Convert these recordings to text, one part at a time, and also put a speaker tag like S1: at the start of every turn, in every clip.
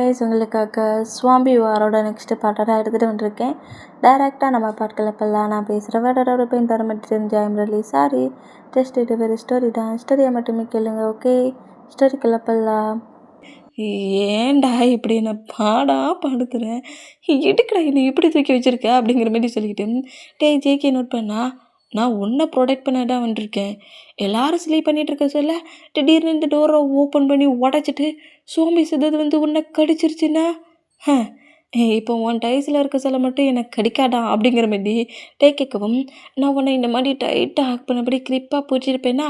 S1: Guys, உங்களுக்காக சுவாமி வாரோட next பாட்டை எடுத்துகிட்டு வந்திருக்கேன். டைரெக்டாக நம்ம பாட்களை பல்லாம் நான் பேசுகிறேன். வேடோட பெயின் தர மட்டும் தெரிஞ்சாயம் ரலி சாரி ஜஸ்ட் இது வெரி ஸ்டோரி தான். ஸ்டோரியை மட்டுமே கேளுங்க. ஓகே, ஸ்டோரிக்குள்ள பல்லாம்.
S2: ஏன்டா இப்படி என்ன பாடுத்துறேன், எதுக்குடா என்னை இப்படி தூக்கி வச்சிருக்க அப்படிங்கிற மாதிரி சொல்லிக்கிட்டு ஜேகே நோட் பண்ணா, நான் உன்னை ப்ரொடெக்ட் பண்ண தான் வந்திருக்கேன். எல்லாரும் ஸ்லீப் பண்ணிட்டு இருக்க சொல்ல திடீர்னு இந்த டோரை ஓப்பன் பண்ணி உடச்சிட்டு சோம்பி சித்தது உன்னை கடிச்சிருச்சுன்னா இப்போ உன் டைஸில் இருக்க சொல்ல மட்டும் எனக்கு கடிக்காடா அப்படிங்கிற மாதிரி கேட்கவும், நான் உன்னை இந்த மாதிரி டைட்டாக ஹேக் பண்ணபடி கிளிப்பாக பூச்சிருப்பேன்னா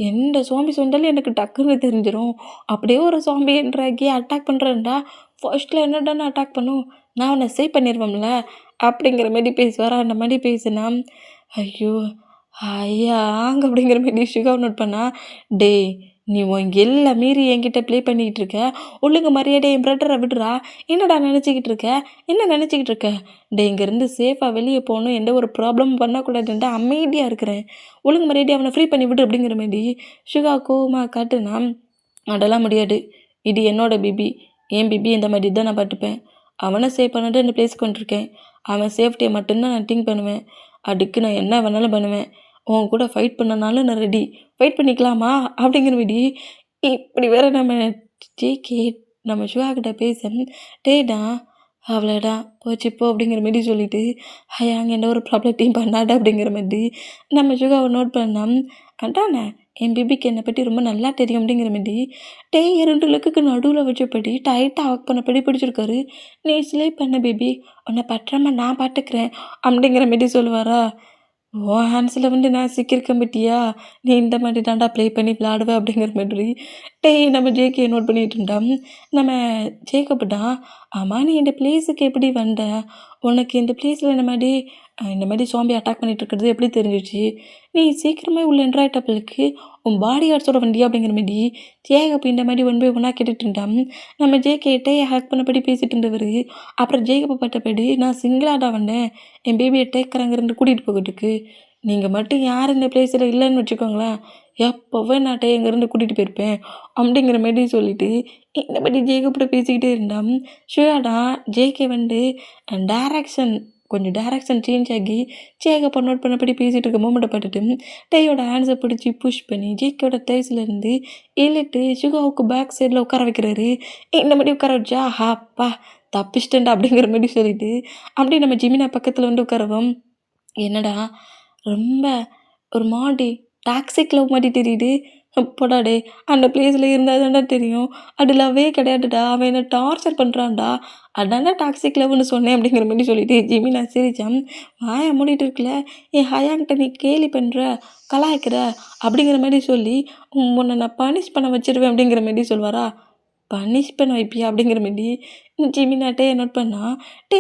S2: எந்த சோம்பி சொந்தாலும் எனக்கு டக்குன்னு தெரிஞ்சிடும். அப்படியே ஒரு சோம்பி என்றாக்கி அட்டாக் பண்ணுறேன்டா ஃபர்ஸ்ட்டில் என்னடான்னு அட்டாக் பண்ணும், நான் உன்னை சேவ் பண்ணிடுவேன்ல அப்படிங்கிற மாதிரி பேசுவாரா. அந்த மாதிரி பேசுனா ஐயோ ஐயாங்க அப்படிங்கிற மாதிரி சுகாவை நோட் பண்ணா, டே நீ உன் எல்லாம் மீறி என்கிட்ட ப்ளே பண்ணிக்கிட்டு இருக்க, ஒழுங்கு மரியாதை என் பிரட்டரை விடுறா, என்னடா நினச்சிக்கிட்டு இருக்க, என்ன நினச்சிக்கிட்டு இருக்க, டே இங்கேருந்து சேஃபாக வெளியே போகணும், எந்த ஒரு ப்ராப்ளமும் பண்ணக்கூடாதுன்ட்டு அமைதியாக இருக்கிறேன், ஒழுங்கு மரியாதை அவனை ஃப்ரீ பண்ணி விடு அப்படிங்கிற மாதிரி சுகா கோவமாக காட்டுனா, அதெல்லாம் முடியாது, இது என்னோட பிபி, என் பிபி இந்த மாதிரி தான் நான் பார்த்துப்பேன், அவனை சேவ் பண்ணிட்டு இந்த பிளேஸ் கொண்டிருக்கேன், அவன் சேஃப்டியை மட்டும்தான் நான் திங்க் பண்ணுவேன், அதுக்கு நான் என்ன வேணாலும் பண்ணுவேன், உன் கூட ஃபைட் பண்ணனாலும் நான் ரெடி, ஃபைட் பண்ணிக்கலாமா அப்படிங்கிற மாதிரி இப்படி வேற நம்ம ஜேகே நம்ம சுகாக்கிட்ட பேச, டேடா அவ்வளோடா போச்சுப்போ அப்படிங்கிற மாதிரி சொல்லிட்டு அங்கே எந்த ஒரு ப்ராப்ளத்தையும் பண்ணாட அப்படிங்கிற மாதிரி நம்ம சுகாவை நோட் பண்ணோம். அதானே என் பிபிக்கு என்னை பற்றி ரொம்ப நல்லா தெரியும் அப்படிங்கிற மாதிரி இரண்டு லுக்குக்கு நடுவில் வச்சபடி டைட்டாக ஒர்க் பண்ணபடி பிடிச்சிருக்காரு. நீ ஸ்லீப் பண்ண பேபி, உன்னை பற்றாம நான் பார்த்துக்கிறேன் அப்படிங்கிற மாதிரி சொல்லுவாரா. ஓ ஹேண்ட்ஸில் நான் சிக்கியிருக்கேன் பற்றியா, நீ இந்த மாதிரி தாண்டா ப்ளே பண்ணி விளாடுவேன் அப்படிங்கிற மாதிரி நம்ம ஜேகே நோட் பண்ணிகிட்டு இருந்தோம். நம்ம ஜேக்கப்பட்டா, ஆமாம் நீ இந்த பிளேஸுக்கு எப்படி வந்த, உனக்கு இந்த பிளேஸில் இந்த மாதிரி சோம்பி அட்டாக் பண்ணிகிட்டு இருக்கிறது எப்படி தெரிஞ்சிச்சு, நீ சீக்கிரமே உள்ள என்ட்ராய்டப்பிளுக்கு உன் பாடி கார்ட்ஸோட வண்டியா அப்படிங்கிற மாதிரி ஜேகப் இந்த மாதிரி ஒன் பை ஒன்றா கேட்டுட்டு இருந்தான். நம்ம ஜேகேட்டே ஹேக் பண்ணபடி பேசிகிட்டு இருந்தவர் அப்புறம் ஜேகப்பை பட்டபடி, நான் சிங்கிளாக தான் வந்தேன், என் பேபியை டேக்கராங்கிருந்து கூட்டிகிட்டு போகிறதுக்கு, நீங்கள் மட்டும் யார் இந்த பிளேஸில் இல்லைன்னு வச்சுக்கோங்களேன், எப்போவே நான் இங்கேருந்து கூட்டிகிட்டு போயிருப்பேன் அப்படிங்கிற மாதிரி சொல்லிவிட்டு இந்த மாதிரி ஜேகப்பட பேசிக்கிட்டே இருந்தான். ஷுவாடா ஜேகே டைரக்ஷன் சேஞ்ச் ஆகி ஜேகப்பை நோட் பண்ணபடி பேசிகிட்டு இருக்க மூமெண்ட்டை பார்த்துட்டு டேயோட ஹேண்ட்ஸை பிடிச்சி புஷ் பண்ணி ஜேகேயோட டைஸ்லேருந்து இழுட்டு சுகாவுக்கு பேக் சைடில் உட்கார வைக்கிறாரு. இந்த மாதிரி உட்கார வச்சா ஹாப்பா தப்பிச்சிட்டேன்டா அப்படிங்கிற மாதிரி சொல்லிட்டு அப்படியே நம்ம ஜிமினா பக்கத்தில் உட்காரவும், என்னடா ரொம்ப ஒரு மாதிரி டாக்ஸிக் லவ் மாதிரி தெரியுது, போடாடே அந்த பிளேஸில் இருந்தால் தாண்டா தெரியும், அது லவ்வே கிடையாதுடா, அவன் என்ன டார்ச்சர் பண்ணுறான்டா, அதாண்டா டாக்ஸிக் லவ்னு சொன்னேன் அப்படிங்கிற மாதிரி சொல்லிட்டு ஜிமினா சிரிச்சான். வாயை மூடிட்டு இருக்கல, என் ஹயாங்கிட்ட நீ கேலி பண்ணுற கலாய்க்கிற அப்படிங்கிற மாதிரி சொல்லி உன்னை நான் பனிஷ் பண்ண வச்சிருவேன் அப்படிங்கிற மாதிரி சொல்வாரா. பனிஷ் பண்ண வைப்பியா அப்படிங்கிற மாதிரி ஜிமினாட்டே நோட் பண்ணா,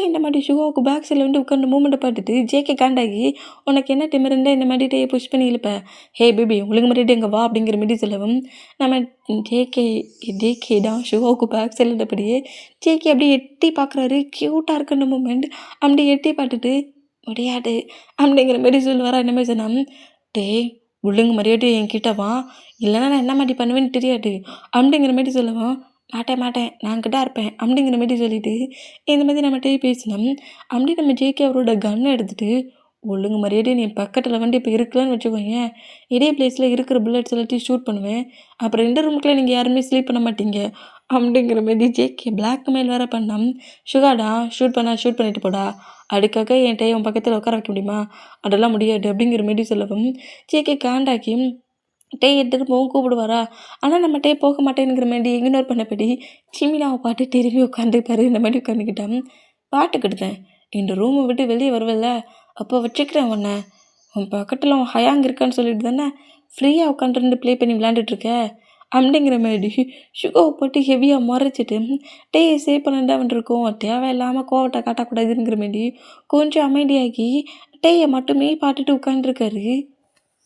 S2: இந்த மாதிரி சுகாவுக்கு பேக் சைடில் உட்காந்து மூமெண்ட்டை பார்த்துட்டு ஜேகே காண்டாகி, உனக்கு என்ன திமிருந்தா இந்த மாதிரி புஷ் பண்ணி இழுப்பேன், ஹே பேபி உங்களுக்கு மாதிரி எங்கே வா அப்படிங்கிற மாதிரி சொல்லவும், நம்ம ஜேகே தான் சுகாவுக்கு பேக் சைடில் இருந்தபடியே ஜேகே அப்படியே எட்டி பார்க்குறாரு. க்யூட்டாக இருக்கு அந்த மூமெண்ட், அப்படி எட்டி பார்த்துட்டு முடியாது அப்படிங்கிற மாதிரி சொல்லுவாரா. என்ன மாதிரி சொன்னா, ஒழுங்கு மரியாதை என்கிட்ட வா, இல்லைன்னா நான் என்ன மாதிரி பண்ணுவேன்னு தெரியாது அப்படிங்கிற மாதிரி சொல்லுவோம். மாட்டேன் நான் கிட்ட இருப்பேன் அப்படிங்கிற மாதிரி சொல்லிட்டு இந்த மாதிரி நம்மகிட்டே பேசினோம். அப்படி நம்ம ஜேகே அவரோட கன்னை எடுத்துகிட்டு, ஒழுங்கு மரியாதை நீ பக்கத்தில் இப்போ இருக்கலான்னு வச்சுக்கோங்க, இதே பிளேஸில் இருக்கிற புல்லட்ஸ் எல்லாத்தையும் ஷூட் பண்ணுவேன், அப்புறம் 2 ரூமுக்குள்ளே நீங்கள் யாருமே ஸ்லீப் பண்ண மாட்டீங்க அப்படிங்கிற மாதிரி ஜேகே பிளாக்மெயில் வேறு பண்ணோம். சுகாடா ஷூட் பண்ணிட்டு போடா, அதுக்காக என் உன் பக்கத்தில் உட்கார வைக்க முடியுமா, அதெல்லாம் முடியாது அப்படிங்கிற மாதிரி சொல்லவும், ஜேகே காண்டாக்கி எடுத்துகிட்டு போகவும் கூப்பிடுவாரா. ஆனால் நம்ம போக மாட்டேங்கிற மாதிரி இக்னோர் பண்ணபடி ஜிமினாவை பாட்டு திரும்பி உட்காந்துப்பாரு. இந்த மாதிரி உட்காந்துக்கிட்டான். பாட்டு கெடுத்தேன், இந்த ரூமை விட்டு வெளியே வருவல்ல அப்போ வச்சுக்கிறேன் உன்னை, உன் பக்கத்தில் உன் ஹயாங் இருக்கான்னு சொல்லிட்டு தானே ஃப்ரீயாக உட்காந்துருந்து ப்ளே பண்ணி விளையாண்டுட்ருக்க அப்படிங்கிற மாதிரி சுகாவை போட்டு ஹெவியாக மறைச்சிட்டு சேவ் பண்ணதான் வந்துருக்கோம், தேவையில்லாமல் கோவத்தை காட்டக்கூடாதுங்கிற மாதிரி கொஞ்சம் அமைதியாகி மட்டுமே பாட்டுட்டு உட்காந்துருக்காரு.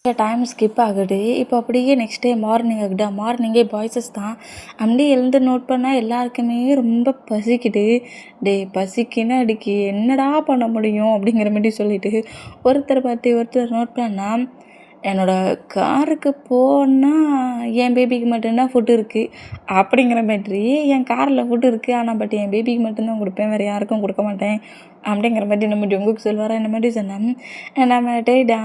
S1: டைம் ஸ்கிப் ஆகுது. இப்போ அப்படியே நெக்ஸ்ட் டே மார்னிங் ஆகுதா. மார்னிங்கே பாய்ஸஸ் தான். அப்படியே எழுந்து நோட் பண்ணால் எல்லாருக்குமே ரொம்ப பசிக்குது. பசிக்குன்னா அடிக்கி என்னடா பண்ண முடியும் அப்படிங்கிற மாதிரி சொல்லிட்டு ஒருத்தர் பார்த்து ஒருத்தர் நோட் பண்ணால்,
S2: என்னோடய காருக்கு போனால் என் பேபிக்கு மட்டும்தான் ஃபுட்டு இருக்குது அப்படிங்கிற மாதிரி என் காரில் ஃபுட்டு இருக்குது. ஆனால் பட் என் பேபிக்கு மட்டும்தான் கொடுப்பேன், வேறு யாருக்கும் கொடுக்க மாட்டேன் அப்படிங்கிற மாதிரி நம்ம ஜங்குக்கு சொல்லுவார். இந்த மாதிரி சொன்னேன். நம்ம டேடா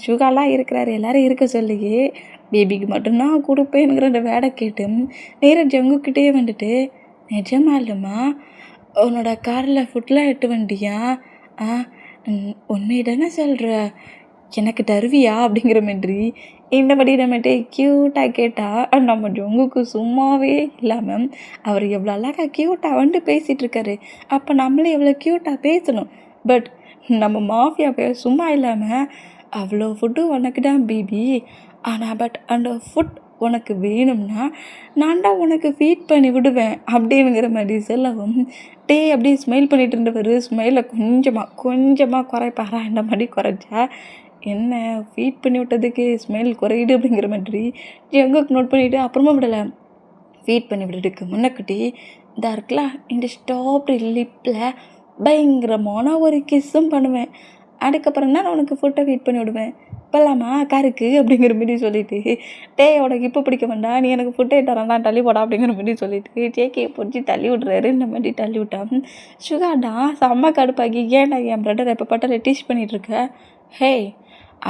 S2: சுகாலாம் இருக்கிறாரு, எல்லோரும் இருக்க சொல்லி பேபிக்கு மட்டும்தான் கொடுப்பேங்கிற அந்த வேடை கேட்டு நேராக ஜங்குக்கிட்டே வந்துட்டு, நிஜமா இல்லைம்மா உன்னோட காரில் ஃபுட்லாம் எட்டு வண்டியா? உண்மையை தானே சொல்கிற, எனக்கு தருவியா அப்படிங்கிற மாதிரி இந்த மாதிரி நம்மகிட்ட க்யூட்டாக கேட்டால் நம்ம ஜங்குக்கு சும்மாவே இல்லாமல் அவர் எவ்வளோ அழகாக க்யூட்டாக வந்துட்டு பேசிகிட்டு இருக்காரு. அப்போ நம்மளே எவ்வளோ க்யூட்டாக பேசணும். பட் நம்ம மாஃபியா சும்மா இல்லாமல் அவ்வளோ ஃபுட்டு உனக்கு தான் பேபி, ஆனால் பட் அந்த ஃபுட் உனக்கு வேணும்னா நான் தான் உனக்கு ஃபீட் பண்ணி விடுவேன் அப்படிங்கிற மாதிரி சொல்லவும் அப்படியே ஸ்மைல் பண்ணிட்டு இருந்தவர் ஸ்மைலை கொஞ்சமாக குறைப்பாரா? இந்த மாதிரி குறைச்சா என்ன ஃபீட் பண்ணி விட்டதுக்கு ஸ்மெல் குறையுது அப்படிங்கிற மாதிரி ஜங்குக்கு நோட் பண்ணிவிட்டு அப்புறமா விடலை. ஃபீட் பண்ணி விடுறதுக்கு முன்னக்கிட்டி இதாக இருக்கலாம், இந்த ஸ்ட்ராபெரி லிப்பில் பயங்கரமான ஒரு கிஸ்ஸும் பண்ணுவேன். அதுக்கப்புறம் தான் நான் உனக்கு ஃபுட்டை ஃபீட் பண்ணி விடுவேன். இப்போல்லாமா காருக்கு அப்படிங்கிற மாதிரி சொல்லிவிட்டு உனக்கு இப்போ பிடிக்க வேண்டாம், நீ எனக்கு ஃபுட்டை தரேன் தள்ளி போடா அப்படிங்கிற மாதிரி சொல்லிவிட்டு ஜேகே பிடிச்சி தள்ளி விட்றாரு. இந்த மாதிரி தள்ளி விட்டான். சுகாடா செம்ம கடுப்பாக்கி, ஏன்டா என் பிரதர் எப்போ பட்டால டீச் பண்ணிகிட்ருக்க? ஹே,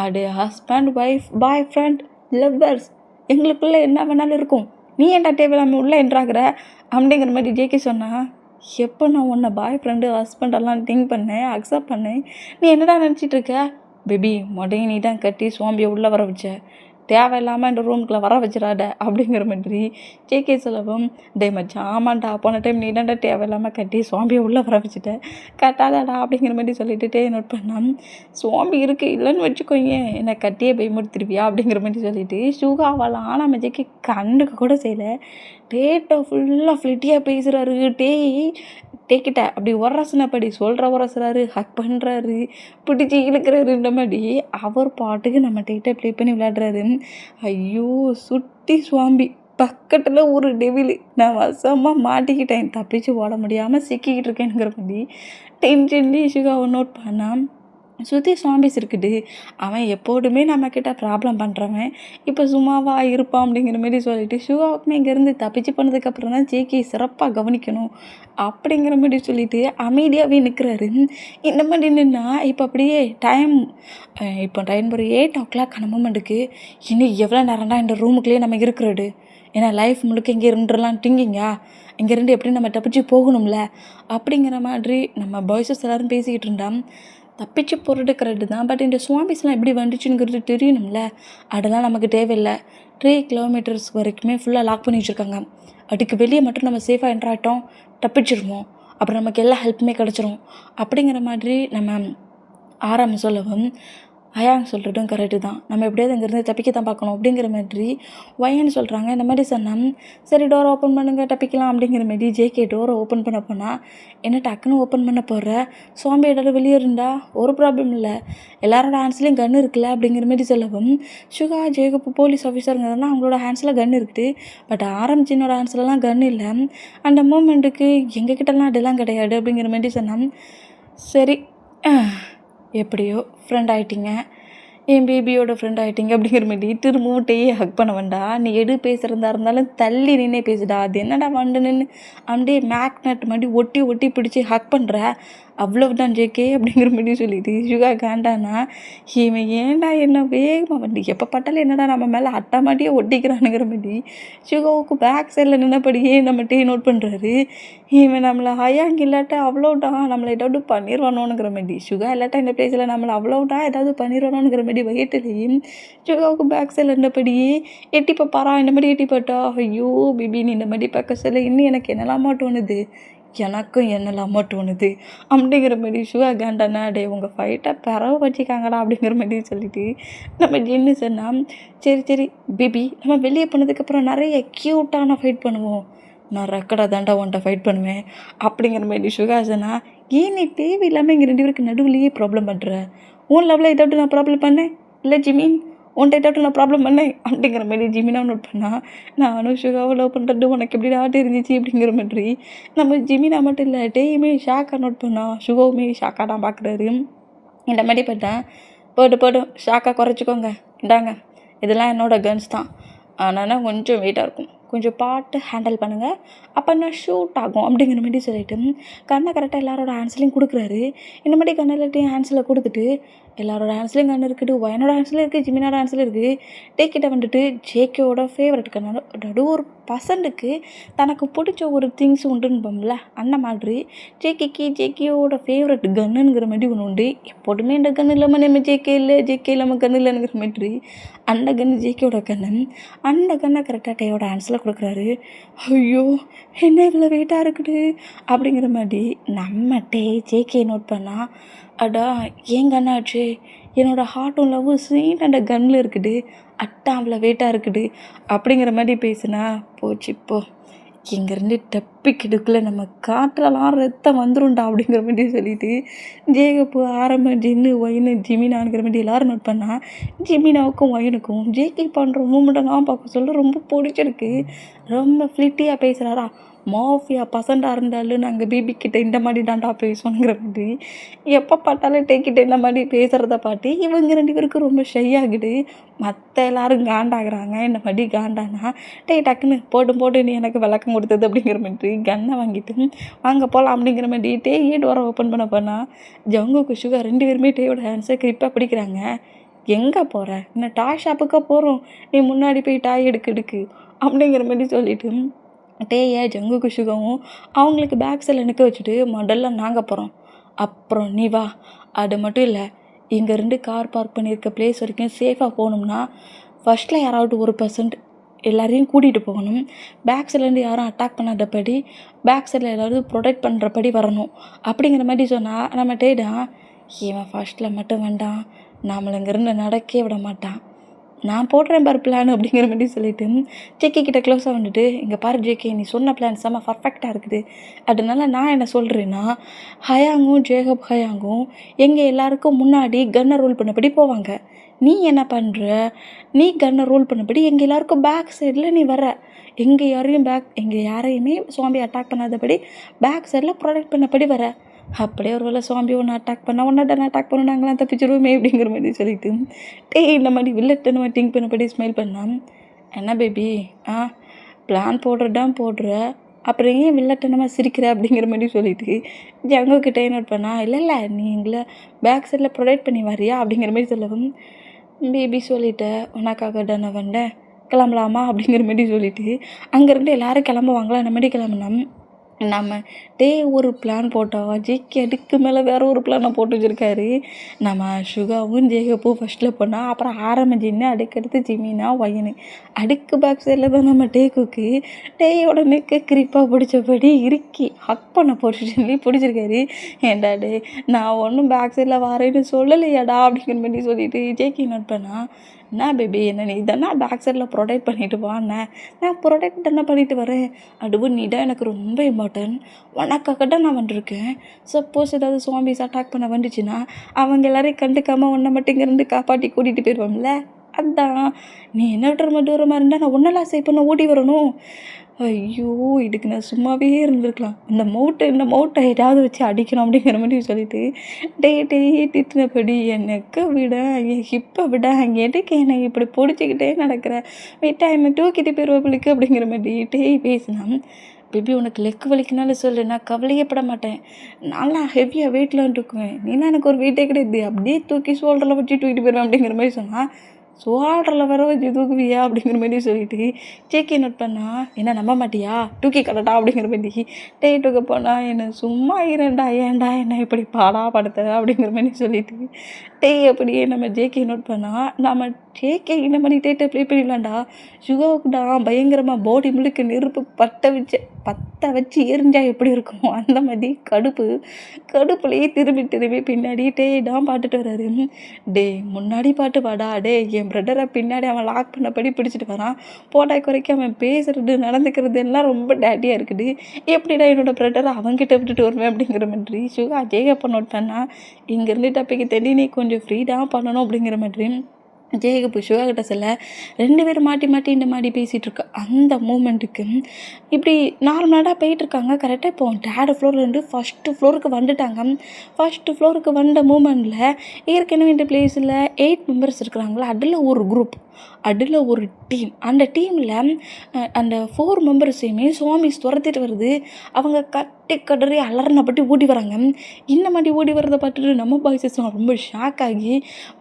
S2: அது ஹஸ்பண்ட் ஒய்ஃப் பாய் ஃப்ரெண்ட் லவ்வர்ஸ், எங்களுக்குள்ளே என்ன வேணாலும் இருக்கும், நீ ஏன்டா தேவையில்லாமல் உள்ளே என்றாகிற அப்படிங்கிற மாதிரி ஜேகே சொன்னால், எப்போ நான் உன்னை பாய் ஃப்ரெண்டு ஹஸ்பண்டெல்லாம் திங்க் பண்ணேன், அக்செப்ட் பண்ணேன், நீ என்னடா நினச்சிட்ருக்க? பேபி மொடையை நீ தான் கட்டி சுவாம்பியை உள்ளே வர வச்ச, தேவையில்லாமல் இந்த ரூமுக்குள்ளே வர வச்சிடாத அப்படிங்கிற மாதிரி ஜேகே சொல்லவும், மச்சான் ஆமாண்டா, போன டைம் நீ தான்டா தேவையில்லாமல் கட்டி சுவாம்பியை உள்ளே வர வச்சுட்ட, கட்டாதாடா அப்படிங்கிற மாதிரி சொல்லிட்டு நோட் பண்ணான். சுவாமி இருக்குது இல்லைன்னு வச்சுக்கோங்க, என்னை கட்டியே பயமுறுத்திருவியா அப்படிங்கிற மாதிரி சொல்லிட்டு சுகாவால் ஆனால் ஜேகே கண்ணுக்கு கூட செய்யலை. டேட்டை ஃபுல்லாக ஃப்ளிட்டியாக பேசுகிறாரு. டேக்கிட்ட அப்படி உரசுனப்படி உரசுறாரு, ஹக் பண்ணுறாரு, பிடிச்சி இழுக்கிறாரு. இந்த மாதிரி அவர் பாட்டுக்கு நம்ம டேட்டை ப்ளே பண்ணி விளையாடுறாரு. ஐயோ சுட்டி சுவாம்பி பக்கத்தில் ஒரு டெவிலு, நான் வசமாக மாட்டிக்கிட்டேன், தப்பிச்சு ஓட முடியாமல் சிக்கிக்கிட்டு இருக்கேனுங்கிற மாதிரி டென்ஷன்லி சுகாவை நோட் பண்ணால் சுற்றி சாம்பிஸ் இருக்குது. அவன் எப்போதுமே நம்மக்கிட்ட ப்ராப்ளம் பண்ணுறவன் இப்போ சும்மாவா இருப்பான் அப்படிங்கிற மாரி சொல்லிவிட்டு சுகாவுக்குமே இங்கேருந்து தப்பிச்சு பண்ணதுக்கப்புறம் தான் ஜேகே சிறப்பாக கவனிக்கணும் அப்படிங்கிற மாதிரி சொல்லிவிட்டு அமைதியாகவே நிற்கிறாரு. இந்த மாதிரி நின்னா இப்போ அப்படியே இப்போ டைம் ஒரு 8 o'clock அந்த மூமெண்ட்டுக்கு இன்னும் எவ்வளோ நேரம் தான் இந்த ரூமுக்குள்ளேயே நம்ம இருக்கிறது, ஏன்னா லைஃப் முழுக்க இங்கே இருந்துடலாம் திங்கிங்கா, இங்கேருந்து எப்படி நம்ம தப்பிச்சு போகணும்ல அப்படிங்கிற மாதிரி நம்ம பாய்ஸஸ் எல்லோரும் பேசிக்கிட்டு இருந்தான். தப்பிச்சு போகிறது கரெக்டு தான், பட் இந்த சுவாம்பிஸ்லாம் எப்படி வந்துச்சுங்கிறது தெரியணும்ல, அதெல்லாம் நமக்கு தேவையில்லை. 3 kilometers வரைக்குமே ஃபுல்லாக லாக் பண்ணி வச்சுருக்காங்க. அதுக்கு வெளியே மட்டும் நம்ம சேஃபாக என்ட்ராட்டோம், தப்பிச்சிடுவோம், அப்புறம் நமக்கு எல்லா ஹெல்ப்புமே கிடச்சிரும் அப்படிங்கிற மாதிரி நம்ம ஆரம்பம் சொல்லவும் அயாங் சொல்கிறதும் கரெக்டு தான், நம்ம எப்படியாவது இங்கேருந்து தப்பிக்க தான் பார்க்கணும் அப்படிங்கிற மாதிரி ஒயன்னு சொல்கிறாங்க. இந்த மாதிரி சொன்னால் சரி டோரை ஓப்பன் பண்ணுங்க தப்பிக்கலாம் அப்படிங்கிற மாதிரி ஜேகே டோரை ஓப்பன் பண்ண போனால் என்ன டக்குன்னு ஓப்பன் பண்ண போகிற, சுவாமி ஏதாவது வெளியே இருந்தா ஒரு ப்ராப்ளம் இல்லை, எல்லாரோட ஹேண்ட்ஸ்லேயும் கன் இருக்குல்ல அப்படிங்கிற மாதிரி சொல்லவும் சுகா ஜேகப் போலீஸ் ஆஃபீஸருங்கிறதுலாம் அவங்களோட ஹேண்ட்ஸில் கன் இருக்குது, பட் ஆரம்பிச்சினோட ஹேண்ட்ஸ்லலாம் கன் இல்லை. அந்த மூமெண்ட்டுக்கு எங்ககிட்டலாம் அதெல்லாம் கிடையாது அப்படிங்கிற மாதிரி சொன்னால் சரி எப்படியோ ஃப்ரெண்ட் ஆகிட்டிங்க, என் பேபியோட ஃப்ரெண்ட் ஆகிட்டிங்க அப்படிங்கிற மாதிரி திரும்பவும் ஹக் பண்ண வேண்டாம், நீ எது பேசுகிறதா இருந்தாலும் தள்ளி நின்னே பேசுடா, அது என்னடா வந்து நின்று அப்படியே மேக்னெட் மாதிரி ஒட்டி பிடிச்சி ஹக் பண்ணுற, அவ்வளவுதான் ஜேகே அப்படிங்கிற மாதிரி சொல்லிட்டு சுகா காண்டானா இவன் ஏன்டா என்ன வேகமாக வந்து எப்போ பட்டாலும் என்னடா நம்ம மேலே அட்டா மாட்டியே ஒட்டிக்கிறானுங்கிற மாதிரி சுகாவுக்கு பேக் சைடில் நின்னபடியே நம்ம நோட் பண்ணுறாரு. இவன் நம்மளை ஹயாங்க இல்லாட்டா அவ்வளோடா நம்மளை ஏதாவது பண்ணிடுவானோங்கிற மாதிரி, சுகா இல்லாட்டா இந்த பிளேஸில் நம்மளை அவ்வளோடா ஏதாவது பண்ணிடுவானோங்கிற மாதிரி வயிற்றுலையும் சுகாவுக்கு பேக் சைடில் இருந்தபடியே எட்டி பார்ப்பாரா, இந்த மாதிரி எட்டி பார்த்தா ஐயோ பிபின்னு இந்த மாதிரி பார்க்க சொல்ல இன்னும் எனக்கு என்னெல்லாமா தோணுது, எனக்கும் என்னெல்லாமோ தோணுது அப்படிங்கிற மாதிரி சுகா காண்டானா உங்கள் ஃபைட்டை பறவை வச்சுக்காங்கடா அப்படிங்கிற மாதிரி சொல்லிட்டு நம்ம ஜின்னு சொன்னால் சரி பேபி நம்ம வெளியே போனதுக்கப்புறம் நிறைய க்யூட்டான ஃபைட் பண்ணுவோம், நான் ரெக்கடாக தாண்டா உன்ட்ட ஃபைட் பண்ணுவேன் அப்படிங்கிற மாதிரி சுகா சொன்னால் ஏன் நீ தேவையில்லாமல் இங்கே 2 பேருக்கு நடுவுலையே ப்ராப்ளம் பண்ணுற, உன் லெவலில் ஏதாவது நான் ப்ராப்ளம் பண்ணேன் இல்லை ஜிமின், உன்ட்ட ஏதாவது நான் ப்ராப்ளம் பண்ணேன் அப்படிங்கிற மாதிரி ஜிமினாவை நோட் பண்ணால் நானும் சுகாவை லவ் பண்ணுறது உனக்கு எப்படி இருந்துச்சு அப்படிங்கிற மாதிரி நம்ம ஜிமினா மட்டும் இல்லை டேயுமே ஷாக்காக நோட் பண்ணால் சுகாவுமே ஷாக்காக தான் பார்க்குறாரு. இந்த மாதிரி பார்த்தேன் போட்டும் ஷாக்காக குறைச்சிக்கோங்க, இந்தாங்க இதெல்லாம் என்னோட கன்ஸ் தான், ஆனால் கொஞ்சம் வெயிட்டாக இருக்கும், கொஞ்சம் பார்த்து ஹேண்டில் பண்ணுங்கள், அப்போ நான் ஷூட் ஆகும் அப்படிங்கிற மாதிரி சொல்லிட்டு கண்ணை கரெக்டாக எல்லாரோட ஹேண்ட்ஸ்லையும் கொடுக்குறாரு. இந்த மாதிரி கண்ணை எல்லாத்தையும் ஹேண்ட்ஸில் கொடுத்துட்டு எல்லாரோட ஹேண்ட்ஸ்லையும் கண்ணு இருக்குது, ஒயனோட ஹேண்ட்ஸில் இருக்குது, ஜிமினோட ஹேண்ட்ஸில் இருக்குது. டேக்கிட்ட வந்துட்டு ஜேகேவோட ஃபேவரட் கண்ணு நடு ஒரு பசண்டுக்கு தனக்கு பிடிச்ச ஒரு திங்ஸ் உண்டுன்னு அந்த மாதிரி ஜேகேயோட ஃபேவரட் கன்னுங்கிற மாதிரி ஒன்று உண்டு. எப்போதுமே இந்த கன்று இல்லாமல் நம்ம ஜேகே இல்லாமல் கன்று இல்லைங்கிற மாதிரி அந்த கன்று ஜேகேயோட கண்ணு. அந்த கண்ணை கரெக்டாக டேயோட ஹேண்ட்ஸில் கொடுக்குறாரு. ஐயோ என்ன இவ்வளோ வெயிட்டாக இருக்குது அப்படிங்கிற மாதிரி நம்ம ஜேகே நோட் பண்ணால், அடா ஏன் கண்ணாச்சு, என்னோடய ஹார்ட்டும் லவ்வும் சீன் அந்த கன்னில் இருக்குது, அட்டா அவ்வளோ வெயிட்டாக இருக்குது அப்படிங்கிற மாதிரி பேசுனா போச்சு. இப்போ இங்கேருந்து டப்பிக்கிடுக்குள்ளே நம்ம காற்றலாம் ரத்தம் வந்துடும்டா அப்படிங்கிற மாதிரி சொல்லிட்டு ஜேகப்பு ஆரம்ப ஜின்னு ஒயின்னு ஜிமினாங்கிற மாதிரி எல்லோரும் நோட் பண்ணால், ஜிமினாவுக்கும் ஒயினுக்கும் ஜேகே பண்ணுற மூமெண்ட்டெல்லாம் பார்க்க சொல்ல ரொம்ப பிடிச்சிருக்கு. ரொம்ப ஃப்ளிட்டியாக பேசுகிறாரா, மாஃபியா பசண்டாக இருந்தாலும் நாங்கள் பிபிக்கிட்ட இந்த மாதிரி தாண்டா பேசுவோங்கிற மாதிரி எப்போ பார்த்தாலும் டேக்கிட்ட இந்த மாதிரி பேசுகிறத பார்த்து இவங்க 2 பேருக்கும் ரொம்ப ஷை ஆகுது. மற்ற எல்லோரும் காண்டாகிறாங்க. இந்த மாதிரி காண்டானா டக்குன்னு போட்டு நீ எனக்கு விளக்கம் கொடுத்தது அப்படிங்கிற மாதிரி கன்னை வாங்கிட்டு வாங்க போகலாம் அப்படிங்கிற மாதிரி டேயே டோரை ஓப்பன் போனால் ஜங்குக்கு சுகர் 2 பேருமே டேயோட ஹேண்ட்ஸை கிரிப்பாக பிடிக்கிறாங்க. எங்கே போகிற, இன்னும் டாய் ஷாப்புக்காக போகிறோம், நீ முன்னாடி போய் டாய் எடுக்கு அப்படிங்கிற மாதிரி சொல்லிவிட்டு டேயை ஜங்குக்கு சுகவும் அவங்களுக்கு பேக் சைடில் நிற்க வச்சுட்டு முதல்ல நாங்கள் போகிறோம், அப்புறம் நீ வா. அது மட்டும் இல்லை, இங்கேருந்து கார் பார்க் பண்ணியிருக்க பிளேஸ் வரைக்கும் சேஃபாக போகணும்னா ஃபஸ்ட்டில் யாராவது 1% எல்லாரையும் கூட்டிகிட்டு போகணும். பேக் சைட்லேருந்து யாரும் அட்டாக் பண்ணாதபடி பேக் சைடில் எல்லோரும் ப்ரொடெக்ட் பண்ணுறபடி வரணும் அப்படிங்கிற மாதிரி சொன்னால் நம்ம டேடா இவன் ஃபஸ்ட்டில் மட்டும் வேண்டாம், நம்மளை இங்கேருந்து நடக்கவே விட மாட்டான், நான் போடுறேன் பாரு பிளான் அப்படிங்கிற மாதிரி சொல்லிவிட்டு ஜேகே கிட்ட க்ளோஸாக வந்துட்டு, இங்கே பாரு ஜேகே நீ சொன்ன பிளான் செம்ம பர்ஃபெக்டாக இருக்குது, அதனால நான் என்ன சொல்கிறேன்னா ஹயாங்கும் ஹயாங்கும் எங்கள் எல்லாருக்கும் முன்னாடி கன்னை ரோல் பண்ணபடி போவாங்க, நீ என்ன பண்ணுற, நீ கன்னை ரோல் பண்ணபடி எங்கள் எல்லாருக்கும் பேக் சைடில் நீ வர, எங்கள் யாரையுமே சுவாம்பி அட்டாக் பண்ணாதபடி பேக் சைடில் ப்ரொடெக்ட் பண்ணபடி வர, அப்படியே ஒரு வேளை சுவாம்பி ஒன்று அட்டாக் பண்ணால் ஒன்றை அட்டாக் பண்ண நாங்களாம் தப்பிச்சிடுவோமே அப்படிங்கிற மாதிரி சொல்லிட்டு இந்த மாதிரி வில்லட்டு நம்ம திங்க் பண்ணபடி ஸ்மைல் பண்ணால், என்ன பேபி பிளான் போடுற அப்புறம் ஏன் வில்லட்டனமாக சிரிக்கிற அப்படிங்கிற மாதிரி சொல்லிட்டு ஜங்குக்கிட்டே நோட் பண்ணா, இல்லை நீ எங்களை பேக் சைடில் ப்ரொடெக்ட் பண்ணி வரியா அப்படிங்கிற மாதிரி சொல்லவும், பேபி சொல்லிட்டேன் உனக்காக தானே வந்தேன், கிளம்பலாமா அப்படிங்கிற மாதிரி சொல்லிட்டு அங்கேருந்து எல்லோரும் கிளம்புவாங்களா, அந்த மாதிரி கிளம்புனா நம்ம ஒரு பிளான் போட்டோம், ஜேகே அதுக்கு மேலே வேறு ஒரு பிளானை போட்டு வச்சுருக்காரு. நம்ம சுகாவும் ஜேகப்பும் ஃபஸ்ட்டில் போனால் அப்புறம் ஆரம்பிச்சின்னு அடுக்கடுத்து ஜிமினா ஒயனு அடுக்கு பேக் சைடில் தான் நம்ம டேக்குக்கு டேயோட நெக்கை கிரிப்பாக பிடிச்சபடி இறுக்கி ஹக் பண்ண பொசிஷன்லேயே பிடிச்சிருக்காரு. ஏன்டா டே நான் ஒன்றும் பேக் சைடில் வரேன்னு சொல்லலையாடா அப்படிங்கிற மாதிரி சொல்லிட்டு ஜேகே நோட் பண்ணால், என்ன பேபி என்ன நீ தானே பேக் சைடில் ப்ரொடெக்ட் பண்ணிட்டு வாண்ணே, நான் ப்ரொடெக்ட் தானே பண்ணிட்டு வரேன், அதுவும் நீ தான் எனக்கு ரொம்ப இம்பார்ட்டன்ட், உனக்காக தான் நான் வந்துருக்கேன், சப்போஸ் ஏதாவது சுவாம்பிஸ் அட்டாக் பண்ண வந்துச்சுன்னா அவங்க எல்லாரையும் கண்டுக்காமல் ஒன்றை மட்டும் இங்கேருந்து காப்பாற்றி கூட்டிகிட்டு போயிடுவோம்ல, அதான் நீ என்ன விட்டுற மட்டும் தூரமாக இருந்தால் நான் ஒன்றெல்லாம் சேவ் பண்ண ஓடி வரணும். ஐயோ இதுக்கு நான் சும்மாவே இருந்திருக்கலாம், இந்த மவுட்டை ஏதாவது வச்சு அடிக்கணும் அப்படிங்கிற மாதிரி சொல்லிட்டு டே திட்டினபடி எனக்கு விட என் ஹிப்பை விட எதுக்கு என்னை இப்படி பிடிச்சிக்கிட்டே நடக்கிறேன், விட்டா என்னை தூக்கிட்டு போயிடுவாப்பிளுக்கு அப்படிங்கிற மாதிரி பேசினான். பேபி உனக்கு லெக்கு வலிக்குனாலும் சொல்லு, நான் கவலையப்பட மாட்டேன், நல்லா ஹெவியாக வெயிட்டில் இருக்குவேன், நீனா எனக்கு ஒரு வெயிட்டே கிடையாது, அப்படியே தூக்கி ஷோல்டரில் வச்சு தூக்கிட்டு போயிடுவேன் அப்படிங்கிற மாதிரி சொன்னால், சோல்டரில் வர வச்சு தூக்குவியா அப்படிங்கிற மாதிரி சொல்லிட்டு ஜேகே நோட் பண்ணால், என்ன நம்ப மாட்டியா தூக்கி கடட்டா அப்படிங்கிற மாதிரி தூக்க போனால், என்னை சும்மா இரண்டா ஏன்டா என்ன இப்படி பாடா படுத்த அப்படிங்கிற மாதிரி சொல்லிட்டு அப்படியே நம்ம ஜேகே நோட் பண்ணால், நம்ம ஜேகே இந்த மாதிரி டேட்டை ப்ளே பண்ணிடலாம்டா, சுகாவுக்குடா பயங்கரமாக பாடி முழுக்க நெருப்பு பற்ற வச்சு எரிஞ்சால் எப்படி இருக்குமோ அந்த மாதிரி கடுப்புலேயே திரும்பி பின்னாடி தான் பாட்டுட்டு வர்றாரு. முன்னாடி பாட்டு பாடா, என் பிரதரை பின்னாடி அவன் லாக் பண்ணபடி பிடிச்சிட்டு வரான், போட்டாய் குறைக்க அவன் பேசுறது நடந்துக்கிறது எல்லாம் ரொம்ப டேட்டியாக இருக்குது, எப்படிடா என்னோடய பிரதரை அவன்கிட்ட விட்டுட்டு வருவேன் அப்படிங்கிற மாதிரி சுகா ஜேகப்ப நோட் பண்ணால், இங்கேருந்து டப்பிக்கு தள்ளி நீ கொஞ்சம் ஃப்ரீடாக பண்ணணும் அப்படிங்கிற மாதிரி ஜேகப்பு சிவா கிட்ட சொல்ல 2 பேரும் மாட்டி மாட்டி இந்த மாதிரி பேசிகிட்டு இருக்கா. அந்த மூமெண்ட்டுக்கு இப்படி நார்மலாக போயிட்டுருக்காங்க. கரெக்டாக இப்போ 3rd ஃப்ளோர்லேருந்து 1st ஃப்ளோருக்கு வந்துட்டாங்க. 1st ஃப்ளோருக்கு வந்த மூமெண்ட்டில் ஏற்கனவே இந்த பிளேஸில் 8 மெம்பர்ஸ் இருக்கிறாங்களா, அதில் ஒரு குரூப், அதில் ஒரு டீம். அந்த டீமில் அந்த 4 மெம்பர்ஸையுமே சுவாமிஸ் துரத்திட்டு வருது. அவங்க கட்டி கதறி அலறனப்பட்டு ஓடி வராங்க. இந்த மாதிரி ஓடி வரதை பார்த்துட்டு நம்ம பாய்ஸஸ்லாம் ரொம்ப ஷாக் ஆகி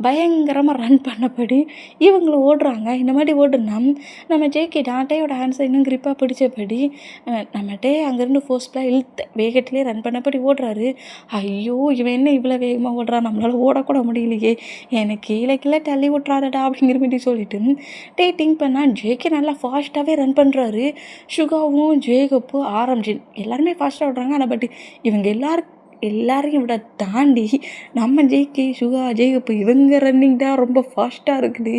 S2: பயங்கரமாக ரன் பண்ணபடி இவங்களும் ஓடுறாங்க. இந்த மாதிரி ஓடுனா நம்ம ஜேகே டேயோட ஹேண்ட்ஸை இன்னும் கிரிப்பாக பிடிச்சபடி நம்ம டே அங்கேருந்து ஃபோர்ஸ்ஃபுல்லாக இழுத்து வேகத்திலே ரன் பண்ணபடி ஓடுறாரு. ஐயோ, இவன் என்ன இவ்வளோ வேகமாக ஓடுறான், நம்மளால் ஓடக்கூட முடியலையே, எனக்கு கீழே கீழே தள்ளி விட்றாதடா அப்படிங்கிற மாதிரி சொல்லிட்டு டே திங்க் பண்ணால் ஜேகே நல்லா ஃபாஸ்ட்டாகவே ரன் பண்ணுறாரு. சுகாவும் ஜேகப்பு ஆரம்பிச்சின் எல்லாருமே ஃபாஸ்ட்டாக ஓடுறாங்க. ஆனால் பட் இவங்க எல்லாரையும் விட தாண்டி நம்ம ஜேகே சுகா ஜேகப்பு இவங்க ரன்னிங் தான் ரொம்ப ஃபாஸ்ட்டாக இருக்குது.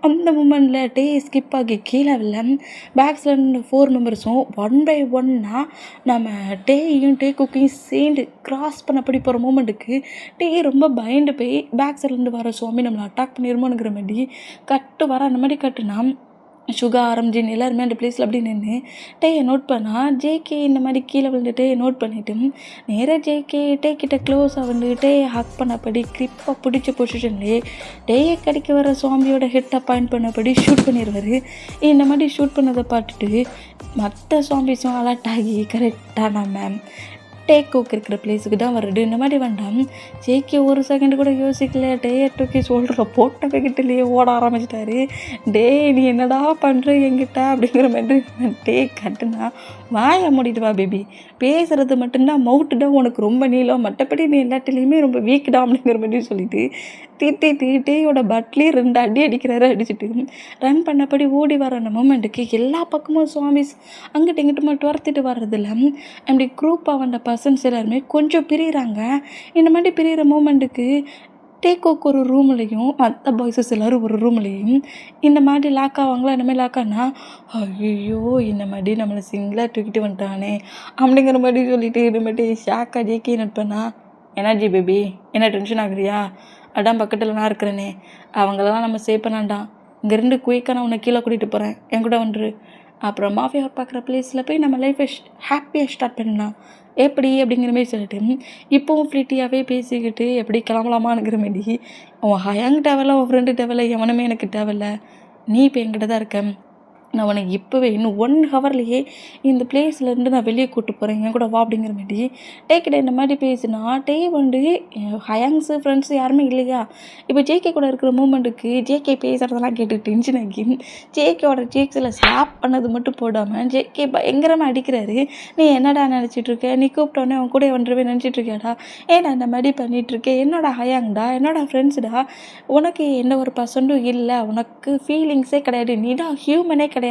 S2: அந்த மூமெண்ட்டில் டே ஸ்கிப் ஆகி கீழே வில்ல பேக்ஸில் இருந்த 4 மெம்பர்ஸும் 1 by 1 நம்ம டேயும் டே குக்கையும் சேர்ந்து கிராஸ் பண்ணப்படி போகிற மூமெண்ட்டுக்கு டே ரொம்ப பயந்து போய் பேக் சைட்லேருந்து வர சுவாமி நம்மளை அட்டாக் பண்ணிடுமோங்கிற மாதிரி கட்டு வர அந்த மாதிரி கட்டுனா சுகா ஆரம்பிச்சின் எல்லாருமே அந்த பிளேஸில் அப்படி நின்று டேயை நோட் பண்ணால் ஜேகே இந்த மாதிரி கீழே விழுந்துட்டு நோட் பண்ணிவிட்டு நேராக ஜேகே டே கிட்ட க்ளோஸாக வந்து டேயை ஹக் பண்ணப்படி கிரிப்பாக பிடிச்ச பொசிஷன்லேயே டேயை கடிக்க வர சுவாமியோட ஹெட்டை பாயிண்ட் பண்ணபடி ஷூட் பண்ணிடுவார். இந்த மாதிரி ஷூட் பண்ணதை பார்த்துட்டு மற்ற சுவாமிஸும் அலர்ட் ஆகி கரெக்டாக நம்ம டேக் குக் இருக்கிற பிளேஸுக்கு தான் வருது. இந்த மாதிரி வேண்டாம் ஜேகே ஒரு செகண்ட் கூட யோசிக்கல. டேயை தூக்கி சொல்கிற போட்ட வெகிட்டிலேயே ஓட ஆரம்பிச்சிட்டாரு. டே நீ என்னடா பண்ணுற என்கிட்ட அப்படிங்கிற மாதிரி டே கட்டுனா வாயை மூடிட்டு வா பேபி, பேசுகிறது மட்டும்தான் மவுட்டு தான் உனக்கு ரொம்ப நீளம், மற்றபடி நீ எல்லாத்துலேயுமே ரொம்ப வீக்குடா அப்படிங்கிற மாதிரி சொல்லிட்டு டேயோட பட்லேயே 2 அடி அடிக்கிறாரு. அடிச்சுட்டு ரன் பண்ணபடி ஓடி வர அந்த மூமெண்ட்டுக்கு எல்லா பக்கமும் சுவாமிஸ் அங்கிட்ட இங்கிட்டுமா துரத்திட்டு வர்றதில்ல அப்படி குரூப்பாக வந்த பர்சன்ஸ் எல்லாருமே கொஞ்சம் பிரிகிறாங்க. இந்த மாதிரி பிரிகிற மூமெண்ட்டுக்கு டேக்கோக்கு ஒரு ரூம்லையும் மற்ற பாய்ஸஸ் எல்லோரும் ஒரு ரூம்லேயும் இந்த மாதிரி லாக் ஆவாங்களா. இந்த மாதிரி லாக் ஆனால் ஐயோ இந்த மாதிரி நம்மளை சிங்கிளாக தூக்கிட்டு வந்துட்டானே அப்படிங்கிற மாதிரி சொல்லிட்டு இந்த மாதிரி ஷாக்காக ஜேகே நட்பண்ணா எனர்ஜி பேபி, என்ன டென்ஷன் ஆகுறியா, அதான் பக்கத்தில் நான் இருக்கிறேனே, அவங்களெல்லாம் நம்ம சேவ் பண்ணாண்டான், இங்கேருந்து குயிக்காக நான் உன்னை கீழே கூட்டிகிட்டு போகிறேன், என் கூட வந்துரு, அப்புறம் மாஃபியா பார்க்குற பிளேஸில் போய் நம்ம லைஃப்பை ஹாப்பியாக ஸ்டார்ட் பண்ணலாம் எப்படி அப்படிங்கிற மாதிரி சொல்லிட்டு இப்போவும் ஃப்ரீட்டியாகவே பேசிக்கிட்டு எப்படி கிளம்பலாமாங்கிற மாதிரி உன் ஹயாங் தேவையில்ல, உன் ஃப்ரெண்டு தேவையில்ல, எவனுமே எனக்கு தேவையில்ல, நீ இப்போ என்கிட்ட தான் இருக்க, நான் உனக்கு இப்போவே இன்னும் 1 ஹவர்லேயே இந்த பிளேஸ்லேருந்து நான் வெளியே கூப்பிட்டு போகிறேன், என் கூட வா அப்படிங்கிற மாதிரி டேக்கிட்ட இந்த மாதிரி பேசினா டே வந்து ஹயாங்ஸு ஃப்ரெண்ட்ஸு யாருமே இல்லையா. இப்போ ஜேகே கூட இருக்கிற மூமெண்ட்டுக்கு ஜேகே பேசுகிறதெல்லாம் கேட்டு டென்ஷன் ஆகி ஜேகேவோட ஜேக்ஸில் ஸ்லாப் பண்ணது மட்டும் போடாமல் ஜேகே பயங்கரமாக அடிக்கிறாரு. நீ என்னடா நினச்சிட்ருக்க, நீ கூப்பிட்டோன்னே அவன் கூட வந்துடுவே நினச்சிட்ருக்கியாடா, ஏன்னா இந்த மாதிரி பண்ணிகிட்ருக்கேன், என்னோட ஹயாங்டா, என்னோட ஃப்ரெண்ட்ஸுடா, உனக்கு எந்த ஒரு பர்சன்ட்டும் இல்லை, உனக்கு ஃபீலிங்ஸே கிடையாது, நீ தான் ஹியூமனே கிடையாது,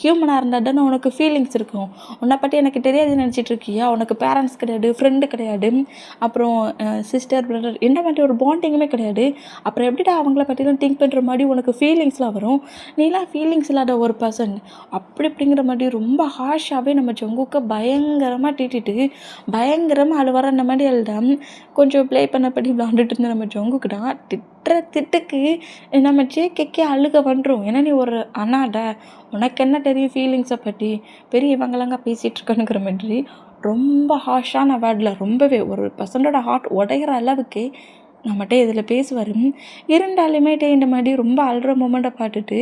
S2: ஹியூமனாக இருந்தால் தானே உனக்கு ஃபீலிங்ஸ் இருக்கும், உன்னை பற்றி எனக்கு தெரியாதுன்னு நினச்சிட்டு இருக்கியா, உனக்கு பேரண்ட்ஸ் கிடையாது, ஃப்ரெண்டு கிடையாது, அப்புறம் சிஸ்டர் பிரதர் என்ன மாதிரி ஒரு பாண்டிங்குமே கிடையாது, அப்புறம் எப்படிடா அவங்கள பற்றிலாம் திங்க் பண்ணுற மாதிரி உனக்கு ஃபீலிங்ஸ்லாம் வரும், நீலாம் ஃபீலிங்ஸ் இல்லாத ஒரு பர்சன் அப்படிங்கிற மாதிரி ரொம்ப ஹார்ஷாகவே நம்ம ஜங்குக்கை பயங்கரமாக திட்டிட்டு பயங்கரமாக அழுவார அந்த மாதிரி அழுதான். கொஞ்சம் ப்ளே பண்ணப்படி விளாண்டுட்டு இருந்த நம்ம ஜங்குக்கு தான் திட்டுக்கு நம்ம ஜேகேக்கே அழுக வந்துடும். ஏன்னா நீ ஒரு அண்ணாடா, உனக்கு என்ன தெரியும் ஃபீலிங்ஸை பற்றி, பெரியவங்களாங்க பேசிகிட்டு இருக்கணுங்கிற மாதிரி ரொம்ப ஹார்ஷான வேர்டில் ரொம்பவே ஒரு பர்சனோட ஹார்ட் உடைகிற அளவுக்கு நம்மகிட்ட இதில் பேசுவார். இருந்தாலுமே இந்த மாதிரி ரொம்ப அழுற மூமெண்ட்டை பார்த்துட்டு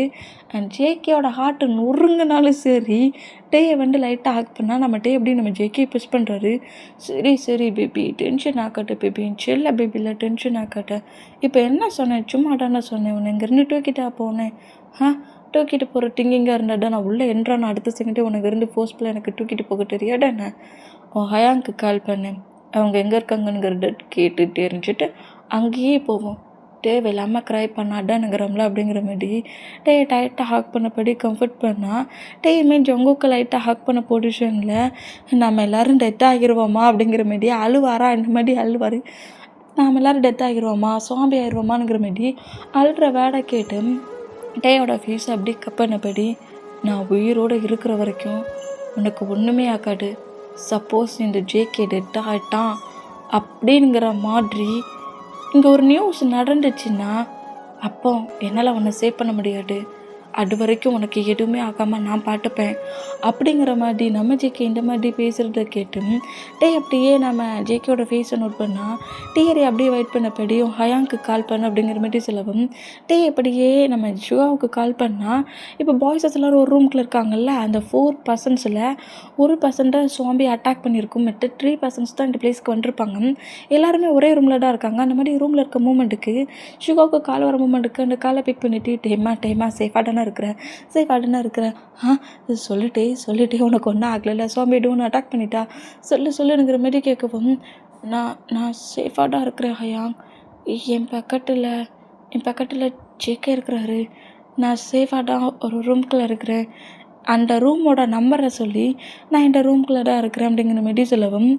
S2: ஜேகேயோட ஹார்ட்டு நொறுங்கினாலும் சரி டேயை வந்து லைட்டாக ஹக் பண்ணால் நம்ம டே எப்படி நம்ம ஜேகே புஷ் பண்ணுறாரு. சரி பேபி டென்ஷன் ஆக்கட்ட பேபி, செல்ல பேபியில் டென்ஷன் ஆக்கட்ட, இப்போ என்ன சொன்னேன், சும்மா தானே சொன்னேன், உன்னை இங்கேருந்து தூக்கிட்டா போனேன், தூக்கிட்டு போகிற திங்கிங்காக இருந்தாடா, நான் உள்ளே நான் அடுத்த செகண்டே உனக்கு இருந்து ஃபோர்ஸ்ஃபுல்லாக எனக்கு தூக்கிட்டு போக தெரியாடா, நான் உன் ஹயாங்க்கு கால் பண்ணேன், அவங்க எங்கே இருக்காங்கங்கிறத கேட்டு தெரிஞ்சுட்டு அங்கேயே போவோம், தேவையில்லாமல் க்ரை பண்ணாடானுங்கிறோம்ல அப்படிங்கிற மாதிரி டேயை டைட்டாக ஹக் பண்ணபடி கம்ஃபர்ட் பண்ணால் டேயுமே ஜங்குக்கு லைட்டாக ஹக் பண்ண பொசிஷனில் நம்ம எல்லோரும் டெத் ஆகிடுவோமா அப்படிங்கிற மாதிரி அழுவாரா, இந்த மாதிரி அழுவார், நாம் எல்லோரும் டெத் ஆகிடுவோமா சோம்பி ஆகிடுவோமாங்கிற மாதிரி அழுற வேடை கேட்டு டேயோட ஃபேஸ் அப்படி கப்பனபடி நான் உயிரோடு இருக்கிற வரைக்கும் உனக்கு ஒன்றுமே ஆகாது, சப்போஸ் இந்த ஜேகே டெத் ஆகிட்டான் அப்படிங்கிற மாதிரி இங்கே ஒரு நியூஸ் நடந்துச்சுன்னா அப்போ என்னால் உன்னை சேவ் பண்ண முடியாது, அது வரைக்கும் உனக்கு எதுவுமே ஆகாமல் நான் பார்த்துப்பேன் அப்படிங்கிற மாதிரி நம்ம ஜேகே இந்த மாதிரி பேசுகிறத கேட்டு அப்படியே நம்ம ஜேகேயோட ஃபேஸை நோட் பண்ணால் டீயரை அப்படியே வெயிட் பண்ணப்படியும் ஹயாங்க்கு கால் பண்ண அப்படிங்கிற மாதிரி சொல்லவும் அப்படியே நம்ம ஜுவாவுக்கு கால் பண்ணால் இப்போ பாய்ஸஸ் எல்லோரும் ஒரு ரூம்குள்ளே இருக்காங்கல்ல, அந்த 4 பர்சன்ஸில் ஒரு பர்சன்ட்டை சோம்பி அட்டாக் பண்ணியிருக்கும், மற்ற 3 பர்சன்ஸ் தான் இந்த பிளேஸ்க்கு வந்திருப்பாங்க. எல்லாருமே ஒரே ரூமில் தான் இருக்காங்க. அந்த மாதிரி ரூமில் இருக்க மூமெண்ட்டுக்கு ஷுகாவுக்கு கால் வர மூமெண்ட்டுக்கு அந்த காலை பிக் பண்ணிவிட்டு டேமா சேஃபாக தானே இருக்கிறேன் சொல்லிட்டே உனக்கு ஒன்றும் ஆகலை, சோம்பி ஒன்று அட்டாக் பண்ணிட்டா சொல்லுங்கிற மாதிரி கேட்கவும் நான் சேஃபாக தான் இருக்கிறேன் ஹயாங், என் பக்கத்தில் ஜேகே இருக்கிறாரு, நான் சேஃபாக தான் ஒரு ரூம்குள்ளே இருக்கிறேன், அந்த ரூமோட நம்பரை சொல்லி நான் இந்த ரூம்குள்ளே தான் இருக்கிறேன் அப்படிங்கிற மாதிரி சொல்லவும்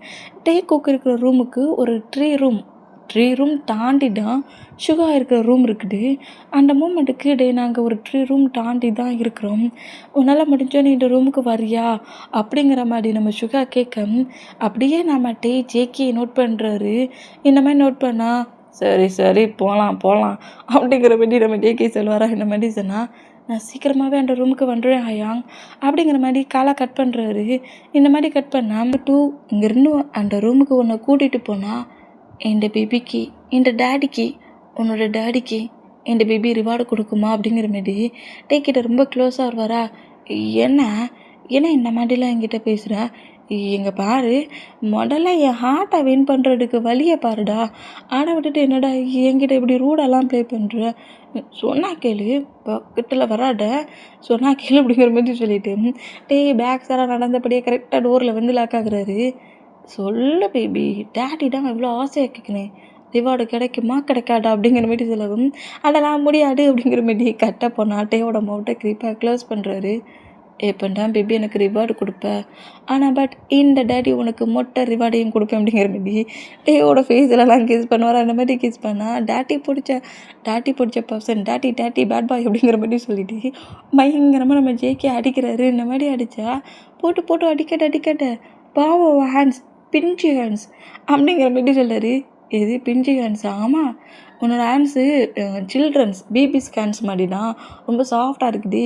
S2: குக் இருக்கிற ரூமுக்கு ஒரு 3 ரூம் தாண்டி தான் ஷுகா இருக்கிற ரூம் இருக்குது. அந்த மூமெண்ட்டுக்கு நாங்கள் ஒரு 3 ரூம் தாண்டி தான் இருக்கிறோம், உன்னால் முடிஞ்சோ நீ இந்த ரூமுக்கு வரியா அப்படிங்கிற மாதிரி நம்ம ஷுகா கேட்க அப்படியே நம்ம ஜேகே நோட் பண்ணுறாரு. இந்த மாதிரி நோட் பண்ணால் சரி போகலாம் அப்படிங்கிற மாதிரி நம்ம ஜேகே சொல்லுவாரா. இந்த மாதிரி சொன்னால் நான் சீக்கிரமாகவே அந்த ரூமுக்கு வந்துடுவேன் ஹயாங் அப்படிங்கிற மாதிரி காலை கட் பண்ணுறாரு. இந்த மாதிரி கட் பண்ணால் 2 இங்கேருந்து அந்த ரூமுக்கு உன்னை கூட்டிகிட்டு போனால் என் பேபிக்கு உன்னோட டேடிக்கு என் பேபி ரிவார்டு கொடுக்குமா அப்படிங்கிற மாதிரி கிட்ட ரொம்ப க்ளோஸாக வருவாரா. என்ன இந்த மாதிரிலாம் என்கிட்ட பேசுகிற, எங்கே பாரு, முதல்ல என் ஹார்ட்டை வின் பண்ணுறதுக்கு வழியை பாருடா, ஆடை விட்டுட்டு என்னடா என்கிட்ட இப்படி ரூடெல்லாம் ப்ளே பண்ணுற, சொன்னா கேளு, பக்கத்தில் வராட, சொன்னா கேளு அப்படிங்கிற மாதிரி சொல்லிட்டு பேக் சாராக நடந்தபடியே கரெக்டாக டோரில் வந்து லாக் ஆகுறாரு. சொல்லு பேபி, டேடி தான் இவ்வளோ ஆசையாக கேட்குறேன், ரிவார்டு கிடைக்காதா அப்படிங்கிற மாதிரி சொல்லவும் அதெல்லாம் முடியாது அப்படிங்கிற மாதிரி கட்ட போனால் டேயோட மவுட்டை க்ரீப்பாக க்ளோஸ் பண்ணுறாரு. எப்போண்டா பேபி எனக்கு ரிவார்டு கொடுப்பேன், ஆனால் பட் இந்த டேடி உனக்கு மொட்டை ரிவார்டையும் கொடுப்பேன் அப்படிங்கிற மாதிரி டேயோட ஃபேஸ்லலாம் கிஸ் பண்ணுவார். அந்த மாதிரி கிஸ் பண்ணால் டாட்டி பிடிச்ச பர்சன் டாட்டி பேட் பாய் அப்படிங்கிற மாதிரி சொல்லிட்டு பயங்கரமாக நம்ம ஜேகே அடிக்கிறாரு. இந்த மாதிரி அடித்தா போட்டு அடிக்கட்ட பாவம் ஹேண்ட்ஸ், பிஞ்சு ஹேண்ட்ஸ் அப்படிங்கிற மாதிரி சொல்கிறாரு. எது பிஞ்சு ஹேண்ட்ஸா? ஆமாம், உன்னோட ஹேண்ட்ஸு சில்ட்ரன்ஸ் பேபிஸ் ஹேண்ட்ஸ் மாதிரி தான், ரொம்ப சாஃப்டாக இருக்குது,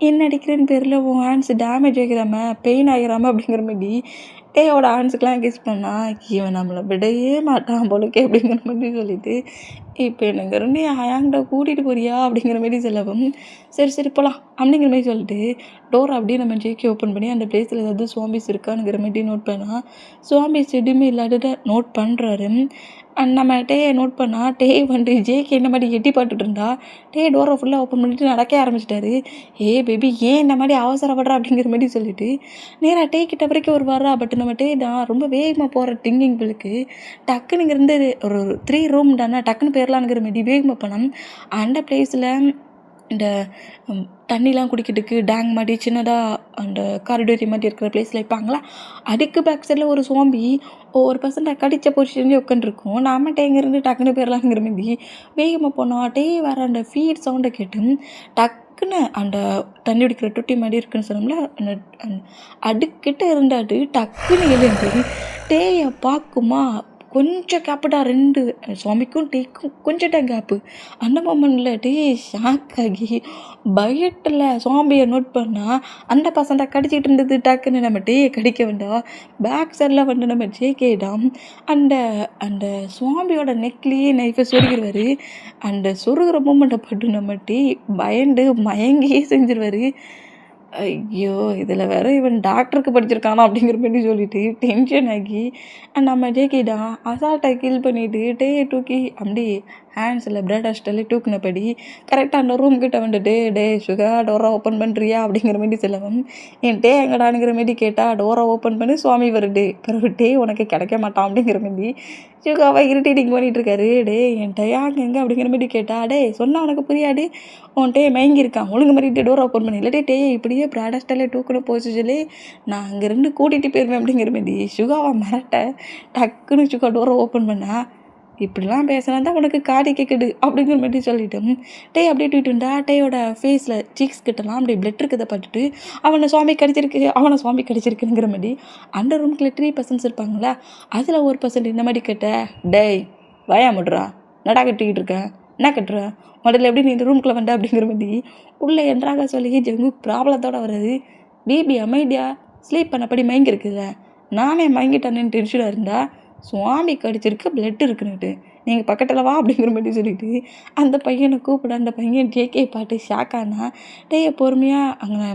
S2: என்ன அடிக்கிறேன்னு பேரில் உன் ஹேண்ட்ஸ் டேமேஜ் ஆகிராம பெயின் ஆகிராம அப்படிங்கிற மாதிரி டேயோட ஹேண்ட்ஸுக்கெலாம் கிஸ் பண்ணால் இவன் நம்மளை விடையே மாட்டான் போலக்கே அப்படிங்கிற மாதிரி சொல்லிட்டு இப்போ எனக்கு இருந்து ஹயாங்கிட்ட கூட்டிகிட்டு போறியா அப்படிங்கிற மாதிரி சொல்லவும் சரி போகலாம் அப்படிங்கிற மாதிரி சொல்லிட்டு டோரை அப்படியே நம்ம ஜேகே ஓப்பன் பண்ணி அந்த பிளேஸில் ஏதாவது சோம்பிஸ் இருக்கானுங்கிற மாதிரி நோட் பண்ணால் சோம்பிஸ் எதுவுமே இல்லாத நோட் பண்ணுறாரு. நம்ம நோட் பண்ணால் வந்து ஜேகே இந்த மாதிரி எட்டி பார்த்துட்டு இருந்தா டோரை ஃபுல்லாக ஓப்பன் பண்ணிட்டு நடக்க ஆரம்பிச்சிட்டாரு. பேபி ஏன் இந்த மாதிரி அவசரப்படுறா அப்படிங்கிற மாதிரி சொல்லிட்டு நேராக கிட்ட வரைக்கும் ஒரு வர்றா. பட் நம்ம தான் ரொம்ப வேகமாக போகிற திங்கிங் பிள்ளைக்கு டக்குன்னு இங்கேருந்து ஒரு 3 ரூம் தானே டக்குன்னு போயிடலாங்கிற மாதிரி வேகமாக போனோம். அந்த பிளேஸில் இந்த தண்ணிலாம் குடிக்கிறதுக்கு டேங் மாதிரி சின்னதாக அந்த காரிடோரி மாதிரி இருக்கிற பிளேஸில் வைப்பாங்களா, அதுக்கு பேக் சைடில் ஒரு சோம்பி ஒரு பர்சன்ட் கடித்த பொசிஷன்லேயே உட்காந்துருக்கும். நாம இங்கேருந்து டக்குன்னு போயிடலாங்கிற மாதிரி வேகமாக போனோம். வர அந்த ஃபீட் சவுண்டை கேட்டு டக்குன்னு அந்த தண்ணி குடிக்கிற தொட்டி மாதிரி இருக்குன்னு சொன்னோம்ல, அந்த அடுக்கிட்ட இருந்தாட்டு டக்குன்னு எழுந்து டேயை பார்க்குமா கொஞ்சம் கேப்புடா 2 சுவாமிக்கும் டேக்கும் கொஞ்சம் தான் கேப்பு. அந்த மொமெண்ட்டில் ஷாக் ஆகி பயத்தில் சுவாமியை நோட் பண்ணால் அந்த பசங்க கடிச்சிக்கிட்டு இருந்தது டக்குன்னு நம்ம கடிக்க வேண்டாம். பேக் சைடில் வந்து நம்ம ஜேகேடாம் அந்த அந்த சுவாமியோட நெக்லேயே நைஃபை சொருகிடுவார். அந்த சொருகிற மூமெண்ட்டை பட்டு நம்ம பயந்து மயங்கியே செஞ்சிருவார். ஐயோ! இதில் வேற இவன் டாக்டருக்கு படிச்சிருக்கானா அப்படிங்கிற மாதிரி சொல்லிட்டு டென்ஷன் ஆகி நம்ம ஜேகேடா அசால்ட்டாக கீல் பண்ணிவிட்டு தூக்கி அப்படி ஹேண்ட்ஸில் பிரெட் அஷ்டலே தூக்குனபடி கரெக்டாக அந்த ரூம் கிட்ட வந்துட்டு சுகா டோரை ஓப்பன் பண்ணுறியா அப்படிங்கிற மாதிரி சொல்லவும் என் எங்கடானுங்கிற மாதிரி கேட்டால் டோரை ஓப்பன் பண்ணி சுவாமி வருது பிறகு உனக்கு கிடைக்க மாட்டான் அப்படிங்கிற மாதிரி சுகாவை இரிட்டேட்டிங் பண்ணிகிட்ருக்காரு. என் டயாங்க எங்கே அப்படிங்கிற மாதிரி கேட்டா சொன்னால் உனக்கு புரியாது, உன் மயங்கியிருக்கான், ஒழுங்கு மாதிரி டோரை ஓப்பன் பண்ணி இல்லாட்டி இப்படியே பிரெட் அஷ்டலே தூக்கணும் போச்சு சொல்லி நான் அங்கேருந்து கூட்டிகிட்டு போயிருவேன் அப்படிங்கிற மாதிரி சுகாவை மிரட்ட டக்குன்னு சுகா டோரை ஓப்பன் பண்ணால் இப்படிலாம் பேசினா தான் உனக்கு காடி கேட்குது அப்படிங்கிற மாதிரி சொல்லிட்டோம். அப்படியே தூக்கிட்டுண்டா டேயோட ஃபேஸில் சீக்ஸ் கிட்டலாம் அப்படி பிளட் இருக்கிறத பார்த்துட்டு அவனை சுவாமி கடிச்சிருக்குங்கிற மாதிரி அந்த ரூம்குள்ள 3 பர்சன்ஸ் இருப்பாங்களா, அதில் ஒரு பர்சன்ட் இந்த மாதிரி கேட்ட வாயா முட்றா நடா கட்டிக்கிட்டு இருக்கேன், என்ன கட்டுற முதல்ல எப்படி நீ இந்த ரூம்குள்ளே வந்த அப்படிங்கிற மாதிரி உள்ளே என்றாக சொல்லி ஜங்கு ப்ராப்ளத்தோட வர்றது. பிபி அமைதியா ஸ்லீப் பண்ணப்படி மயங்கி இருக்குல்ல, நானே மயங்கிட்டானேன்னு டென்ஷனாக இருந்தா சுவாமி கடிச்சிருக்கு பிளட் இருக்குன்னுட்டு நீங்கள் பக்கத்தில் வா அப்படிங்கிற மாதிரி சொல்லிட்டு அந்த பையனை கூப்பிட அந்த பையன் ஜேகே பாட்டு ஷாக்கானா டேயை பொறுமையாக அங்கே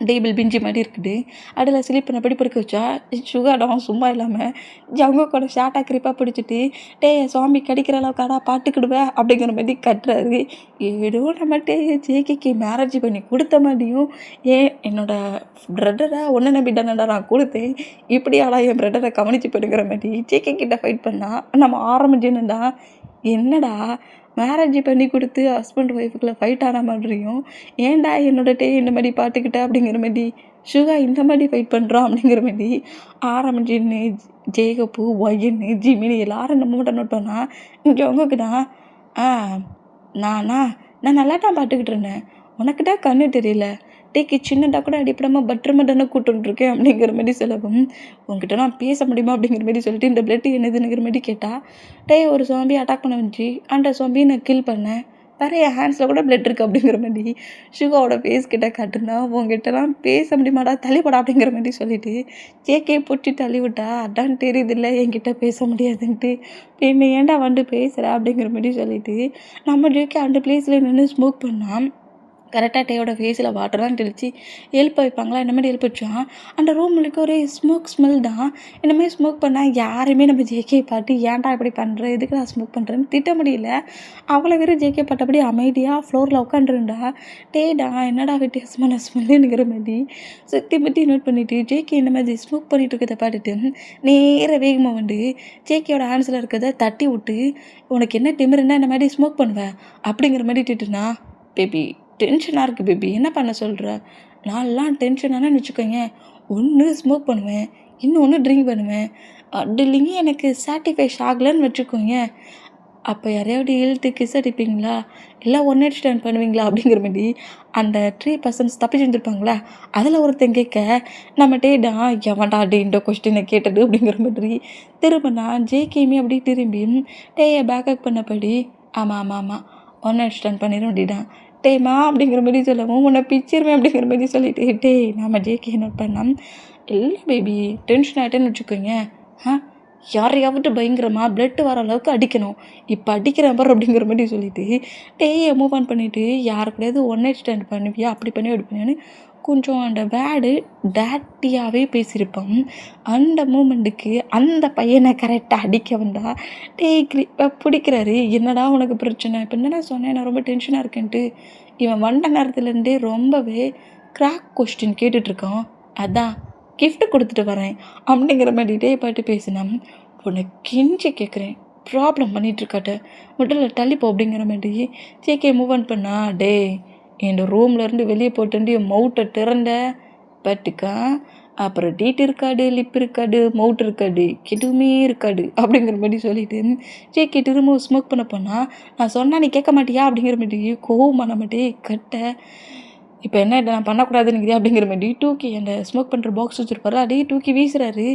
S2: டேபிள் பிஞ்சு மாதிரி இருக்குது அதில் ஸ்லீப் பண்ணபடி படுக்க வச்சா சுகாடம் சும்மா இல்லாமல் ஜவுங்க கூட ஷார்ட்டாக கிரிப்பாக பிடிச்சிட்டு டேயை சுவாமி கடிக்கிற அளவுக்காடா பாட்டுக்கிடுவேன் அப்படிங்கிற மாதிரி கட்டுறாரு. ஏதோ நம்ம டேயை ஜேகேக்கு மேரேஜ் பண்ணி கொடுத்த மாதிரியும் என்னோட பிரதரை ஒன்று நம்பி தானடா நான் கொடுத்தேன், இப்படி ஆடா என் பிரதரை கவனிச்சு போடுங்கிற மாதிரி ஜேகே கிட்ட ஃபைட் பண்ணால் நம்ம ஆரம்பிச்சுன்னுடா என்னடா மேரேஜ் பண்ணி கொடுத்து ஹஸ்பண்ட் ஒய்ஃபுக்குள்ள ஃபைட் ஆன மாதிரியும் ஏன்டா என்னோட டே இந்த மாதிரி பார்த்துக்கிட்ட அப்படிங்கிற மாதிரி சுகா இந்த மாதிரி ஃபைட் பண்ணுறான் அப்படிங்கிற மாதிரி ஆரம்பிச்சுன்னு ஜேகப்பு ஒய்யன்னு ஜிமினி எல்லாரும் நம்ம மட்டும் நோட்டோன்னா இங்கே உங்களுக்குண்ணா நான் நல்லா தான் பார்த்துக்கிட்டு இருந்தேன், உனக்கு தான் கண்ணு தெரியல, டேக்கு சின்னடா கூட அடிப்படாமல் பத்திரமா தானே கூட்டுருக்கேன் அப்படிங்கிற மாதிரி சொல்லவும் உங்ககிட்ட நான் பேச முடியுமா அப்படிங்கிற மாதிரி சொல்லிட்டு இந்த பிளட் என்னதுங்கிற மாதிரி கேட்டால் டே ஒரு சோம்பி அட்டாக் பண்ண வந்துச்சு, அந்த சோம்பியை நான் கில் பண்ணேன், வேறு என் ஹேண்ட்ஸில் கூட பிளட் இருக்குது அப்படிங்கிற மாதிரி சுகாவோட ஃபேஸ் கிட்ட காட்டுனா உங்ககிட்டலாம் பேச முடியுமாடா தள்ளிப்படா அப்படிங்கிற மாதிரி சொல்லிட்டு ஜேகே பிடிச்சி தள்ளி விட்டா அதான் தெரியுதில்ல என்கிட்ட பேச முடியாதுன்ட்டு என்ன ஏன்டா வந்து பேசுகிற அப்படிங்கிற மாதிரி சொல்லிட்டு நம்ம ஜேகே அந்த பிளேஸில் நின்று ஸ்மோக் பண்ணால் கரெக்டாக டேயோட ஃபேஸில் வாட்டர்லாம் தெளித்து எழுப்ப வைப்பாங்களா இந்த மாதிரி எழுப்ப வச்சா அந்த ரூம் முழுக்க ஒரே ஸ்மோக் ஸ்மெல் தான். இந்தமாதிரி ஸ்மோக் பண்ணால் யாருமே நம்ம ஜேகே பாட்டு ஏன்டா இப்படி பண்ணுற எதுக்கு நான் ஸ்மோக் பண்ணுறேன்னு திட்ட முடியல. அவ்வளோ பேர் ஜேகே பாட்டபடி அமைதியாக ஃப்ளோரில் உட்காந்துருந்தா டேடா என்னடா வித்தியாசமான ஸ்மெல்லுங்கிற மாதிரி சுற்றி முற்றி நோட் பண்ணிவிட்டு ஜேகே இந்த மாதிரி ஸ்மோக் பண்ணிட்டு இருக்கிறத பார்த்துட்டு நேராக வேகமாக வந்து ஜேகேயோட ஹேண்ட்ஸில் இருக்கிறத தட்டி விட்டு உனக்கு என்ன திமிருன்னா இந்த மாதிரி ஸ்மோக் பண்ணுவேன் அப்படிங்கிற மாதிரி திட்டுனா பேபி டென்ஷனாக இருக்குது பேபி என்ன பண்ண சொல்கிற, நான்லாம் டென்ஷனானு வச்சுக்கோங்க ஒன்று ஸ்மோக் பண்ணுவேன் இன்னொன்று ட்ரிங்க் பண்ணுவேன், அதுலேங்க எனக்கு சாட்டிஸ்ஃபைஸ் ஆகலைன்னு வச்சுக்கோங்க, அப்போ யாரையாவது இழுத்து கிஸ் அடிப்பீங்களா இல்லை ஒன் நைட் ஸ்டாண்ட் பண்ணுவீங்களா அப்படிங்கிற மாதிரி அந்த 3% தப்பிச்சு வந்துருப்பாங்களா அதில் ஒருத்தன் கேட்க நம்ம டேடா எவன்டா டே இந்த கொஸ்டினை கேட்டது அப்படிங்கிற மாதிரி திரும்பினா ஜேகேமே அப்படி திரும்பி டேயை பேக்கப் பண்ணபடி ஆமாம் ஒன் நைட் ஸ்டாண்ட் பண்ணிடும் டேடா டேமா அப்படிங்கிற மாதிரி சொல்லவும் உன்னை பிச்சிருவேன் அப்படிங்கிற மாதிரி சொல்லிட்டு டே நம்ம ஜேகே நோட் பண்ணோம். இல்லை பேபி டென்ஷன் ஆகிட்டேன்னு வச்சுக்கோங்க, யாரையாவது பயங்கரமாக பிளட் வர அளவுக்கு அடிக்கணும், இப்போ அடிக்கிறேன் பாரு அப்படிங்கிற மாதிரி சொல்லிட்டு டேயை மூவ் ஆன் பண்ணிவிட்டு யாரு கூடயாவது ஒன் நைட் ஸ்டாண்ட் பண்ணுவியா அப்படி பண்ணி எடுப்பேன்னு கொஞ்சம் அந்த வேர்டு டேட்டியாகவே பேசியிருப்பான். அந்த மூமெண்ட்டுக்கு அந்த பையனை கரெக்டாக அடிக்க வந்தா டே பிடிக்கிறாரு, என்னடா உனக்கு பிரச்சனை, இப்போ என்னடா சொன்னேன் நான் ரொம்ப டென்ஷனாக இருக்கேன்ட்டு இவன் வந்த நேரத்துலேருந்தே ரொம்பவே கிராக் கொஸ்டின் கேட்டுட்ருக்கான், அதான் கிஃப்ட் கொடுத்துட்டு வரேன் அப்படிங்கிற மாதிரி டே பாட்டு பேசினேன். உன்னை கெஞ்சி கேட்குறேன் ப்ராப்ளம் பண்ணிகிட்ருக்காட்ட முதல்ல தள்ளிப்போ அப்படிங்கிற மாதிரி ஜேகே மூவ் ஆன் பண்ணா டே என் ரூம்லேருந்து வெளியே போட்டு என் மவுட்டை திறந்த பட்டுக்கா அப்புறம் டீட் இருக்காது லிப் இருக்காது மவுட் இருக்காது எதுவுமே இருக்காது அப்படிங்கிற மாதிரி சொல்லிட்டு ஜேகே திரும்ப ஸ்மோக் பண்ண போனால் நான் சொன்னால் நீ கேட்க மாட்டியா அப்படிங்கிற மாதிரி கோவம் பண்ண மாட்டே கட்ட இப்போ என்ன நான் பண்ணக்கூடாதுன்னு அப்படிங்கிற மாதிரி தூக்கி அந்த ஸ்மோக் பண்ணுற பாக்ஸ் வச்சுருப்பாரு அதையே தூக்கி வீசுறாரு.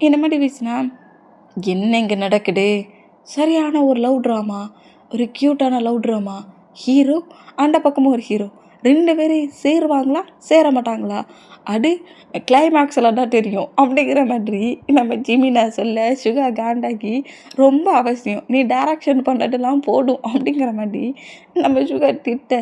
S2: இந்த மாதிரி வீசினா என்ன இங்கே நடக்குது, சரியான ஒரு லவ் ட்ராமா, ஒரு க்யூட்டான லவ் ட்ராமா, ஹீரோ அந்த பக்கமும் ஒரு ஹீரோ, 2 பேரும் சேருவாங்களா சேர மாட்டாங்களா அது கிளைமேக்ஸில் தான் தெரியும் அப்படிங்கிற மாதிரி நம்ம ஜிமினா சொல்ல சுகா காண்டாக்கி ரொம்ப அவசியம் நீ டைரக்ஷன் பண்ணதெல்லாம் போடும் அப்படிங்கிற மாதிரி நம்ம சுகா திட்ட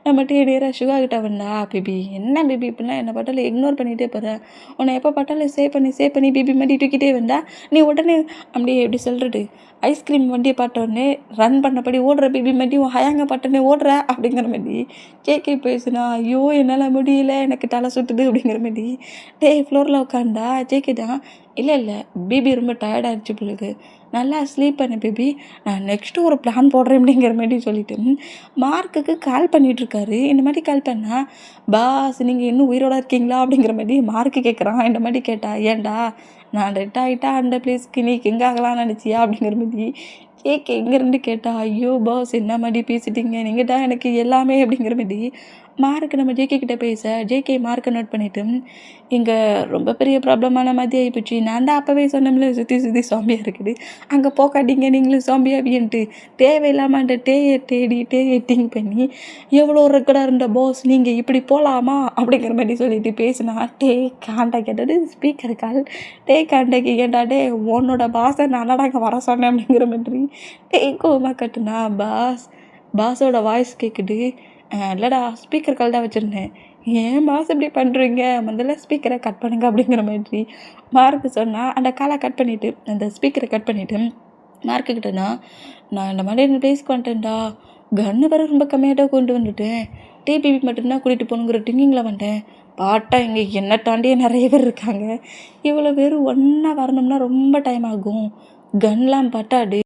S2: நம்ம நேராக சுகா கிட்ட வந்தா பேபி என்ன பேபி இப்படிலாம் என்னை பட்டாலும் இக்னோர் பண்ணிகிட்டே போகிற, உன்னை எப்போ பட்டாலும் சேவ் பண்ணி பேபி மாதிரி தூக்கிட்டே வந்தா நீ உடனே அப்படியே எப்படி சொல்கிறது ஐஸ்கிரீம் வண்டியை பார்த்தோடனே ரன் பண்ணபடி ஓடுற பேபி மாதிரி ஹயாங்க பார்த்தோன்னே ஓடுற அப்படிங்கிற மாதிரி கேக்கே பேசுனா ஐயோ என்னால் முடியல எனக்கு தலை சுற்றுது அப்படிங்கிற மாதிரி டே ஃப்ளோரில் உட்காண்டா ஜேகே தான் இல்லை பேபி ரொம்ப டயர்டாகிடுச்சு பிள்ளைக்கு நல்லா ஸ்லீப் பண்ண பேபி நான் நெக்ஸ்ட்டு ஒரு பிளான் போடுறேன் அப்படிங்கிற மாதிரி சொல்லிட்டு மார்க்குக்கு கால் பண்ணிகிட்ருக்காரு. இந்த மாதிரி கால் பண்ணால் பாஸ் நீங்கள் இன்னும் உயிரோடு இருக்கீங்களா அப்படிங்கிற மாதிரி மார்க்கு கேட்குறான். இந்த மாதிரி கேட்டா ஏன்டா நான் டெட் ஆகிட்டா அந்த பிளேஸ்க்கு நீ எங்கே ஆகலாம்னு நினச்சியா அப்படிங்கிற மாதிரி ஜேகே இங்கேருந்து கேட்டா, ஐயோ பாஸ் என்ன மாதிரி பேசிட்டீங்க, நீங்கள் தான் எனக்கு எல்லாமே அப்படிங்கிற மாதிரி மார்க்கு நம்ம ஜேகே கிட்ட பேச, ஜேகே மார்க்கை நோட் பண்ணிவிட்டு இங்கே ரொம்ப பெரிய ப்ராப்ளமான மாதிரி ஆகிப்போச்சு. நான் தான் அப்போவே சொன்னோம்ல சுற்றி சுற்றி சாம்பியாக இருக்குது, அங்கே போக்காட்டிங்க நீங்களும் சாம்பியாவின்ட்டு தேவையில்லாமல் அந்த டேயை தேடி திங்க் பண்ணி எவ்வளோ ரெக்கடாக இருந்த பாஸ் நீங்கள் இப்படி போகலாமா அப்படிங்கிற மாதிரி சொல்லிட்டு பேசினா, காண்டா கேட்டது ஸ்பீக்கர் கால். காண்டாக்கி கேட்டா, உன்னோட பாஸை நானடாங்க வர சொன்னேன் அப்படிங்கிற மாதிரி கோமா கட்டுனா. பாஸோட வாய்ஸ் கேட்குது. இல்லைடா ஸ்பீக்கர் கால் தான் வச்சுருந்தேன். ஏன் பாஸ் இப்படி பண்ணுறீங்க, முதல்ல ஸ்பீக்கரை கட் பண்ணுங்க அப்படிங்கிற மாதிரி மார்க்கு சொன்னால் அந்த காலை கட் பண்ணிவிட்டு அந்த ஸ்பீக்கரை கட் பண்ணிவிட்டு மார்க்குக்கிட்டனா, நான் இந்த மாதிரி என்ன பேசிக்கு வந்துட்டேன்டா, கன்று வர ரொம்ப கம்மியாக தான் கொண்டு வந்துட்டேன், டிபிபி மட்டும்தான் கூட்டிகிட்டு போகணுங்கிற டிங்கிங்கில் வந்துட்டேன். பாட்டா இங்கே என்னை தாண்டியே நிறைய பேர் இருக்காங்க, இவ்வளோ பேர் ஒன்றா வரணும்னா ரொம்ப டைம் ஆகும், கன்லாம் பாட்டா